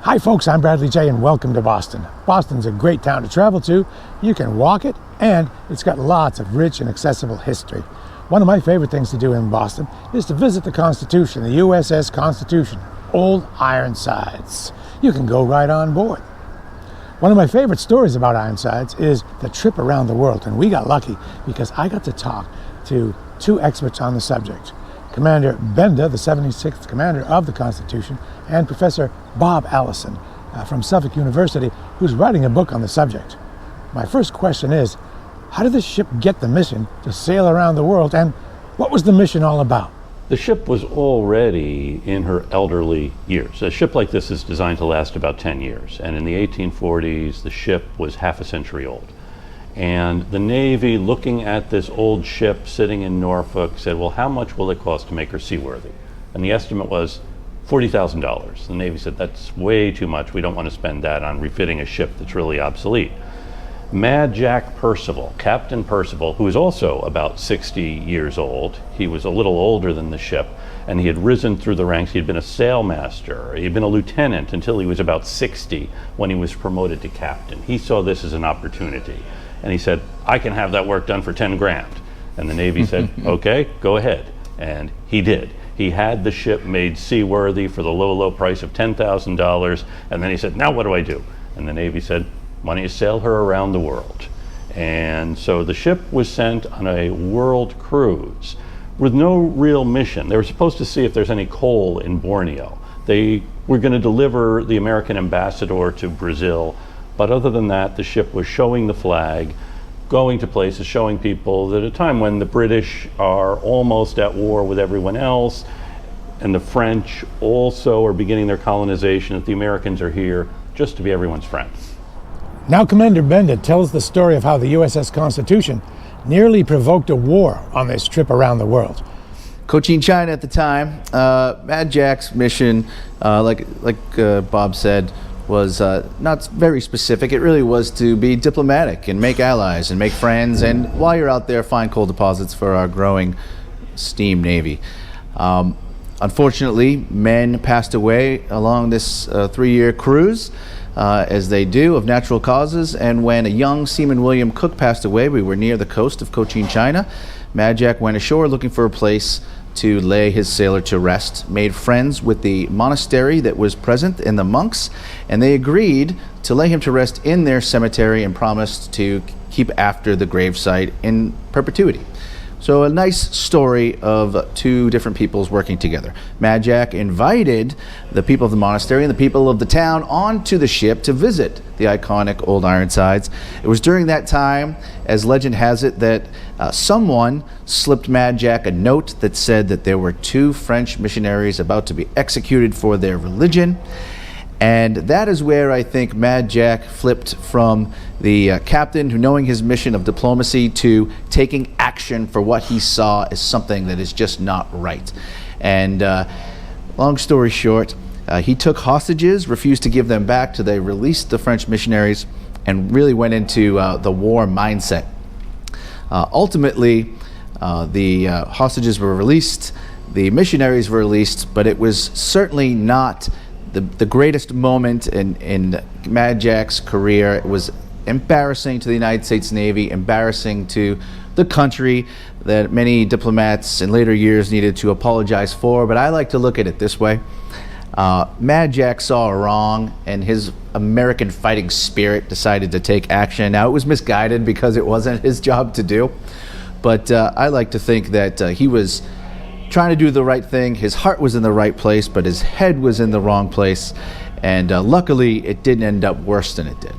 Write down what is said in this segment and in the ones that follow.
Hi folks, I'm Bradley J and welcome to Boston. Boston's a great town to travel to. You can walk it and it's got lots of rich and accessible history. One of my favorite things to do in Boston is to visit the Constitution, the USS Constitution, Old Ironsides. You can go right on board. One of my favorite stories about Ironsides is the trip around the world, and we got lucky because I got to talk to two experts on the subject. Commander Benda, the 76th commander of the Constitution, and Professor Bob Allison from Suffolk University, who's writing a book on the subject. My first question is, how did the ship get the mission to sail around the world, and what was the mission all about? The ship was already in her elderly years. A ship like this is designed to last about 10 years, and in the 1840s, the ship was half a century old. And the Navy, looking at this old ship sitting in Norfolk, said, well, how much will it cost to make her seaworthy? And the estimate was $40,000. The Navy said, that's way too much. We don't want to spend that on refitting a ship that's really obsolete. Mad Jack Percival, Captain Percival, who was also about 60 years old, he was a little older than the ship, and he had risen through the ranks. He had been a sailmaster, he had been a lieutenant until he was about 60 when he was promoted to captain. He saw this as an opportunity, and he said, I can have that work done for 10 grand. And the Navy said, okay, go ahead. And he did. He had the ship made seaworthy for the low, low price of $10,000, and then he said, now what do I do? And the Navy said, why don't you sail her around the world? And so the ship was sent on a world cruise with no real mission. They were supposed to see if there's any coal in Borneo. They were going to deliver the American ambassador to Brazil, but other than that, the ship was showing the flag, going to places, showing people that at a time when the British are almost at war with everyone else, and the French also are beginning their colonization, that the Americans are here just to be everyone's friend. Now Commander Benda tells the story of how the USS Constitution nearly provoked a war on this trip around the world. Cochin China at the time, Mad Jack's mission, like Bob said, was not very specific. It really was to be diplomatic and make allies and make friends, and while you're out there, find coal deposits for our growing steam navy. Unfortunately, men passed away along this 3-year cruise, as they do, of natural causes, and when a young Seaman William Cook passed away, we were near the coast of Cochin China. Mad Jack went ashore looking for a place to lay his sailor to rest, made friends with the monastery that was present and the monks, and they agreed to lay him to rest in their cemetery and promised to keep after the gravesite in perpetuity. So a nice story of two different peoples working together. Mad Jack invited the people of the monastery and the people of the town onto the ship to visit the iconic Old Ironsides. It was during that time, as legend has it, that someone slipped Mad Jack a note that said that there were 2 French missionaries about to be executed for their religion. And that is where I think Mad Jack flipped from the captain who, knowing his mission of diplomacy, to taking action for what he saw as something that is just not right. And long story short, he took hostages, refused to give them back till they released the French missionaries, and really went into the war mindset. Ultimately, the hostages were released, the missionaries were released, but it was certainly not the greatest moment in Mad Jack's career. It was embarrassing to the United States Navy, embarrassing to the country that many diplomats in later years needed to apologize for. But I like to look at it this way. Mad Jack saw a wrong, and his American fighting spirit decided to take action. Now, it was misguided because it wasn't his job to do, but I like to think that he was trying to do the right thing. His heart was in the right place, but his head was in the wrong place, and luckily it didn't end up worse than it did.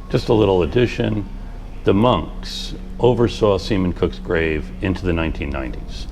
Just a little addition, the monks oversaw Seaman Cook's grave into the 1990s.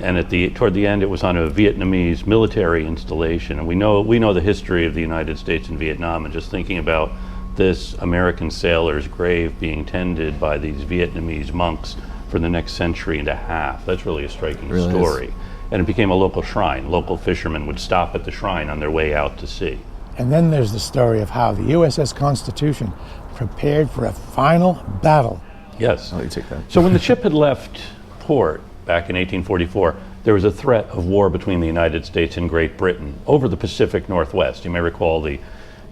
And toward the end, it was on a Vietnamese military installation, and we know the history of the United States and Vietnam, and just thinking about this American sailor's grave being tended by these Vietnamese monks for the next century and a half. That's really a striking story. And it became a local shrine. Local fishermen would stop at the shrine on their way out to sea. And then there's the story of how the USS Constitution prepared for a final battle. Yes. Oh, you take that. So when the ship had left port back in 1844, there was a threat of war between the United States and Great Britain over the Pacific Northwest. You may recall the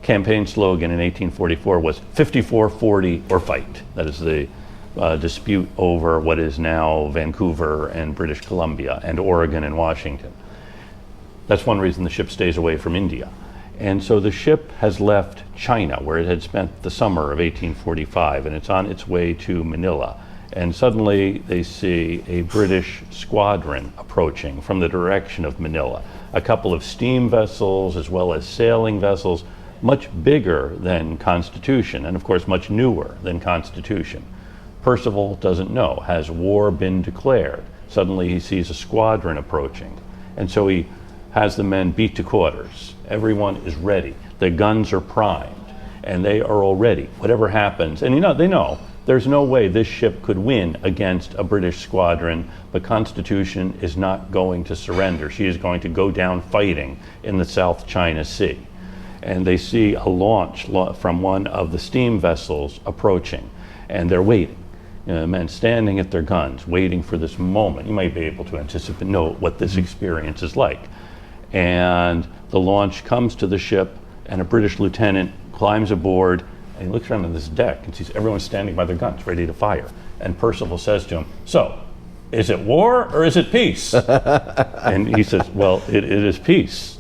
campaign slogan in 1844 was 54-40 or fight. That is the dispute over what is now Vancouver and British Columbia and Oregon and Washington. That's one reason the ship stays away from India. And so the ship has left China, where it had spent the summer of 1845, and it's on its way to Manila. And suddenly they see a British squadron approaching from the direction of Manila. A couple of steam vessels as well as sailing vessels, much bigger than Constitution, and of course much newer than Constitution. Percival doesn't know. Has war been declared? Suddenly he sees a squadron approaching. And so he has the men beat to quarters. Everyone is ready. The guns are primed, and they are all ready. Whatever happens, and they know there's no way this ship could win against a British squadron, but Constitution is not going to surrender. She is going to go down fighting in the South China Sea. And they see a launch from one of the steam vessels approaching, and they're waiting. Men standing at their guns, waiting for this moment. You might be able to anticipate, know what this experience is like. And the launch comes to the ship, and a British lieutenant climbs aboard, and he looks around on this deck and sees everyone standing by their guns, ready to fire. And Percival says to him, "So, is it war or is it peace?" And he says, "Well, it is peace."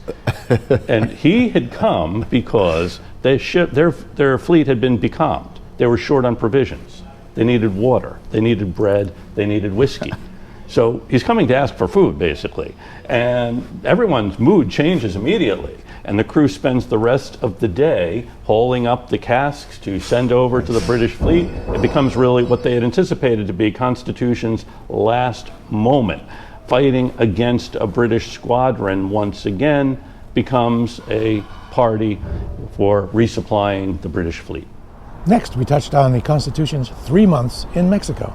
And he had come because their fleet had been becalmed. They were short on provisions. They needed water, they needed bread, they needed whiskey. So he's coming to ask for food, basically. And everyone's mood changes immediately. And the crew spends the rest of the day hauling up the casks to send over to the British fleet. It becomes really what they had anticipated to be Constitution's last moment. Fighting against a British squadron once again becomes a party for resupplying the British fleet. Next, we touched on the Constitution's 3 months in Mexico.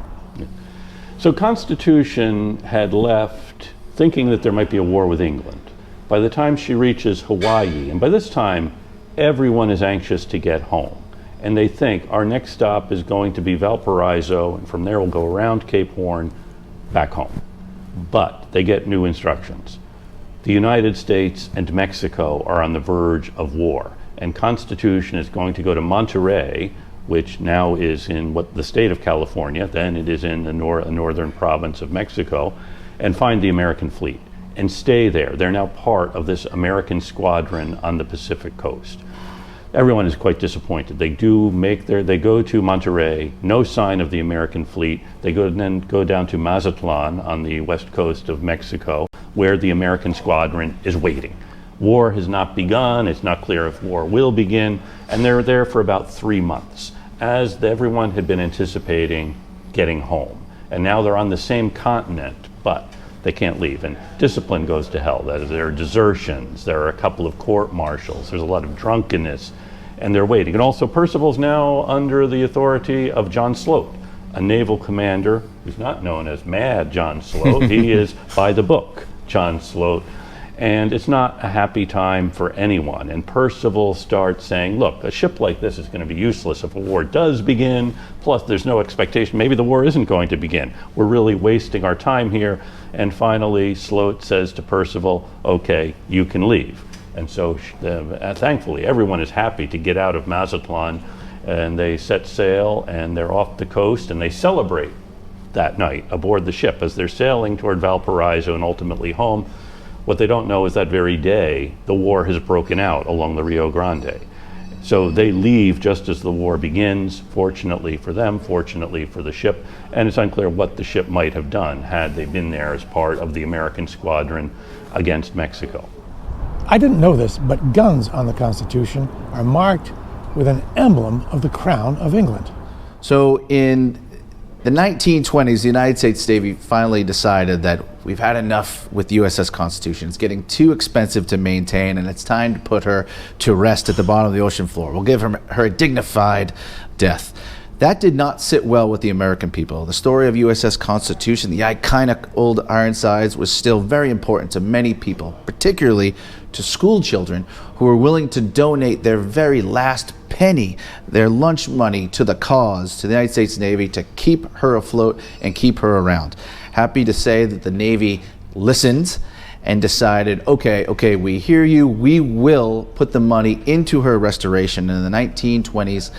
So Constitution had left thinking that there might be a war with England. By the time she reaches Hawaii, and by this time everyone is anxious to get home, and they think our next stop is going to be Valparaiso, and from there we'll go around Cape Horn back home. But they get new instructions. The United States and Mexico are on the verge of war, and Constitution is going to go to Monterey, which now is in the state of California, then it is in the northern province of Mexico, and find the American fleet and stay there. They're now part of this American squadron on the Pacific coast. Everyone is quite disappointed. They go to Monterey, no sign of the American fleet. They then go down to Mazatlan on the west coast of Mexico, where the American squadron is waiting. War has not begun, it's not clear if war will begin, and they're there for about 3 months, as everyone had been anticipating getting home. And now they're on the same continent, but they can't leave, and discipline goes to hell. That is, there are desertions, there are a couple of court-martials, there's a lot of drunkenness, and they're waiting. And also Percival's now under the authority of John Sloat, a naval commander who's not known as Mad John Sloat. He is by the book John Sloat. And it's not a happy time for anyone. And Percival starts saying, look, a ship like this is going to be useless if a war does begin. Plus, there's no expectation. Maybe the war isn't going to begin. We're really wasting our time here. And finally, Sloat says to Percival, okay, you can leave. And so, thankfully, everyone is happy to get out of Mazatlan. And they set sail, and they're off the coast, and they celebrate that night aboard the ship as they're sailing toward Valparaiso and ultimately home. What they don't know is that very day, the war has broken out along the Rio Grande. So they leave just as the war begins, fortunately for them, fortunately for the ship, and it's unclear what the ship might have done had they been there as part of the American squadron against Mexico. I didn't know this, but guns on the Constitution are marked with an emblem of the Crown of England. So in the 1920s, the United States Navy finally decided that we've had enough with the USS Constitution. It's getting too expensive to maintain, and it's time to put her to rest at the bottom of the ocean floor. We'll give her a dignified death. That did not sit well with the American people. The story of USS Constitution, the iconic Old Ironsides, was still very important to many people, particularly to school children who were willing to donate their very last penny, their lunch money, to the cause, to the United States Navy, to keep her afloat and keep her around. Happy to say that the Navy listened and decided, okay, we hear you. We will put the money into her restoration. And in the 1920s,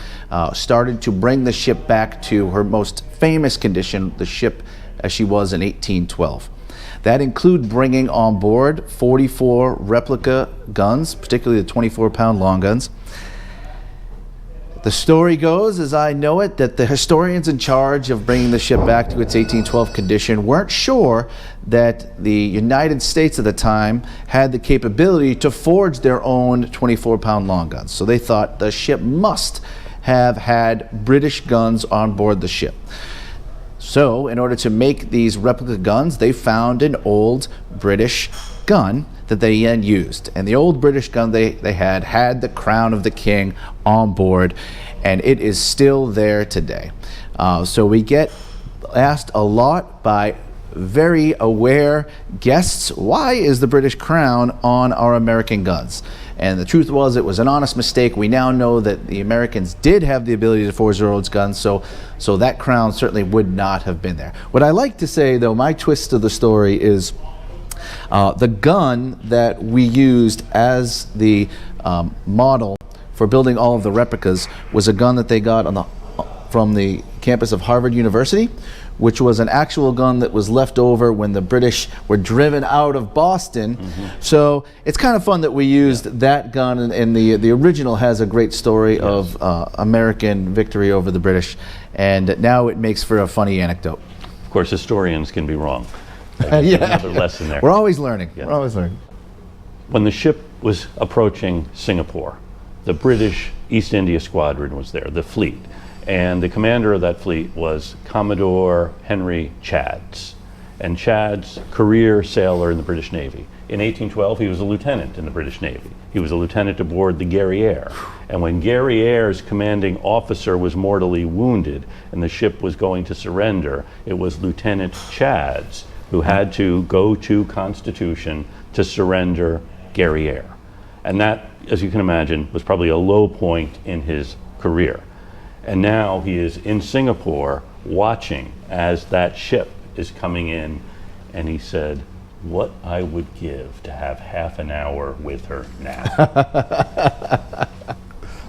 started to bring the ship back to her most famous condition, the ship as she was in 1812. That included bringing on board 44 replica guns, particularly the 24-pound long guns. The story goes, as I know it, that the historians in charge of bringing the ship back to its 1812 condition weren't sure that the United States at the time had the capability to forge their own 24-pound long guns. So they thought the ship must have had British guns on board the ship. So in order to make these replica guns, they found an old British gun that they then used. And the old British gun they had the crown of the king on board, and it is still there today. So we get asked a lot by very aware guests, why is the British crown on our American guns? And the truth was, it was an honest mistake. We now know that the Americans did have the ability to forge their own guns, so that crown certainly would not have been there. What I like to say, though, my twist of the story is the gun that we used as the model for building all of the replicas was a gun that they got from the campus of Harvard University, which was an actual gun that was left over when the British were driven out of Boston. So it's kind of fun that we used that gun, and the original has a great story of American victory over the British, and now it makes for a funny anecdote. Of course, historians can be wrong. Another lesson there. We're always learning. Yeah. We're always learning. When the ship was approaching Singapore, the British East India Squadron was there, the fleet. And the commander of that fleet was Commodore Henry Chads. And Chads, career sailor in the British Navy. In 1812, he was a lieutenant in the British Navy. He was a lieutenant aboard the Guerriere. And when Guerriere's commanding officer was mortally wounded and the ship was going to surrender, it was Lieutenant Chads who had to go to Constitution to surrender Guerriere. And that, as you can imagine, was probably a low point in his career. And now he is in Singapore watching as that ship is coming in, and he said, "What I would give to have half an hour with her now."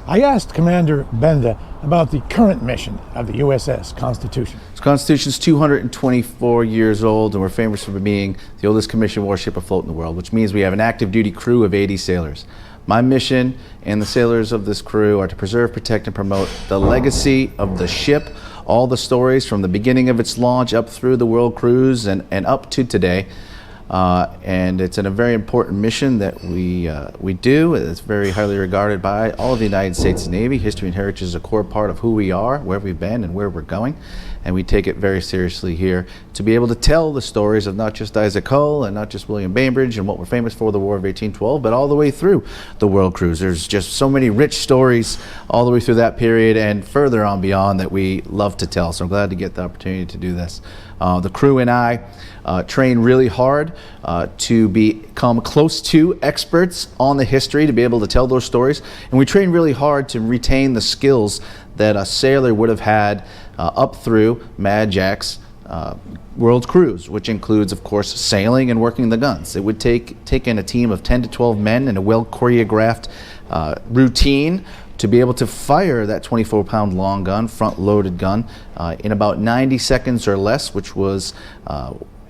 I asked Commander Benda about the current mission of the USS Constitution. The Constitution's 224 years old, and we're famous for being the oldest commissioned warship afloat in the world, which means we have an active duty crew of 80 sailors. My mission and the sailors of this crew are to preserve, protect, and promote the legacy of the ship, all the stories from the beginning of its launch up through the world cruise and up to today. And it's a very important mission that we do. It's very highly regarded by all of the United States Navy. History and heritage is a core part of who we are, where we've been, and where we're going. And we take it very seriously here to be able to tell the stories of not just Isaac Hull and not just William Bainbridge and what we're famous for, the War of 1812, but all the way through the world cruise. There's just so many rich stories all the way through that period and further on beyond that we love to tell. So I'm glad to get the opportunity to do this. The crew and I train really hard to become close to experts on the history, to be able to tell those stories. And we train really hard to retain the skills that a sailor would have had up through Mad Jack's world cruise, which includes, of course, sailing and working the guns. It would take in a team of 10 to 12 men and a well-choreographed routine to be able to fire that 24-pound long gun, front-loaded gun, in about 90 seconds or less, which was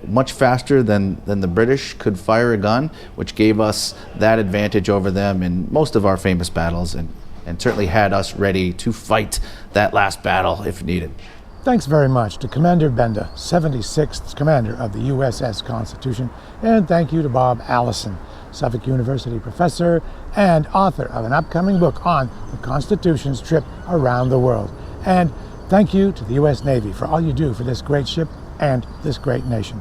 much faster than the British could fire a gun, which gave us that advantage over them in most of our famous battles, and certainly had us ready to fight that last battle if needed. Thanks very much to Commander Benda, 76th Commander of the USS Constitution, and thank you to Bob Allison, Suffolk University professor and author of an upcoming book on the Constitution's trip around the world. And thank you to the U.S. Navy for all you do for this great ship and this great nation.